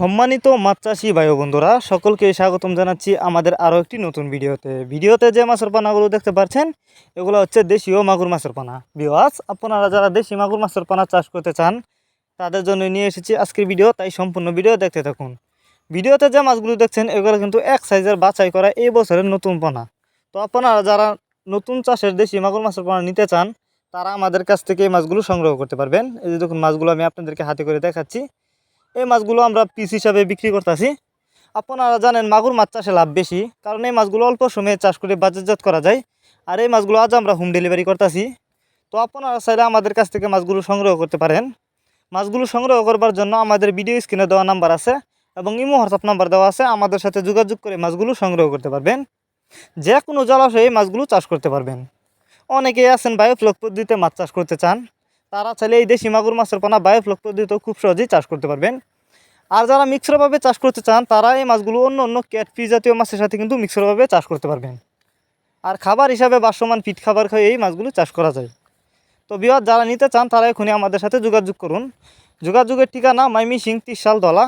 সম্মানিত মাছ চাষি ভাই ও বন্ধুরা, সকলকে স্বাগতম জানাচ্ছি আমাদের আরও একটি নতুন ভিডিওতে যে মাছের পানাগুলো দেখতে পাচ্ছেন এগুলো হচ্ছে দেশীয় মাগুর মাছের পানা। ভিউয়ার্স, আপনারা যারা দেশি মাগুর মাছের পানা চাষ করতে চান তাদের জন্য নিয়ে এসেছি আজকের ভিডিও, তাই সম্পূর্ণ ভিডিও দেখতে থাকুন। ভিডিওতে যে মাছগুলো দেখছেন এগুলো কিন্তু এক সাইজের বাছাই করা এই বছরের নতুন পানা। তো আপনারা যারা নতুন চাষের দেশি মাগুর মাছের পানা নিতে চান তারা আমাদের কাছ থেকে এই মাছগুলো সংগ্রহ করতে পারবেন। এই যে দেখুন, মাছগুলো আমি আপনাদেরকে হাতে করে দেখাচ্ছি। এই মাছগুলো আমরা পিস হিসাবে বিক্রি করতেছি। আপনারা জানেন মাগুর মাছ চাষে লাভ বেশি, কারণ এই মাছগুলো অল্প সময়ে চাষ করে বাজারজাত করা যায়। আর এই মাছগুলো আজ আমরা হোম ডেলিভারি করতেছি। তো আপনারা চাইলে আমাদের কাছ থেকে মাছগুলো সংগ্রহ করতে পারেন। মাছগুলো সংগ্রহ করবার জন্য আমাদের ভিডিও স্ক্রিনে দেওয়া নাম্বার আছে এবং ইমো হোয়াটসঅ্যাপ নাম্বার দেওয়া আছে, আমাদের সাথে যোগাযোগ করে মাছগুলো সংগ্রহ করতে পারবেন। যে কোনো জলাশয়ে মাছগুলো চাষ করতে পারবেন। অনেকেই আছেন বায়োফ্লক পদ্ধতিতে মাছ চাষ করতে চান, তারা চাইলে এই দেশি মাগুর মাছের পানা বায়োফ্লক পদ্ধতিতেও খুব সহজেই চাষ করতে পারবেন। আর যারা মিক্সরভাবে চাষ করতে চান তারা এই মাছগুলো অন্য ক্যাটফিশ জাতীয় মাছের সাথে কিন্তু মিক্সরভাবে চাষ করতে পারবেন। আর খাবার হিসাবে বাসমান ফিট খাবার খেয়ে এই মাছগুলো চাষ করা যায়। তো ভিউয়ার, যারা নিতে চান তারা এখনই আমাদের সাথে যোগাযোগ করুন। যোগাযোগের ঠিকানা ময়মনসিংহ 30 সাল দলা,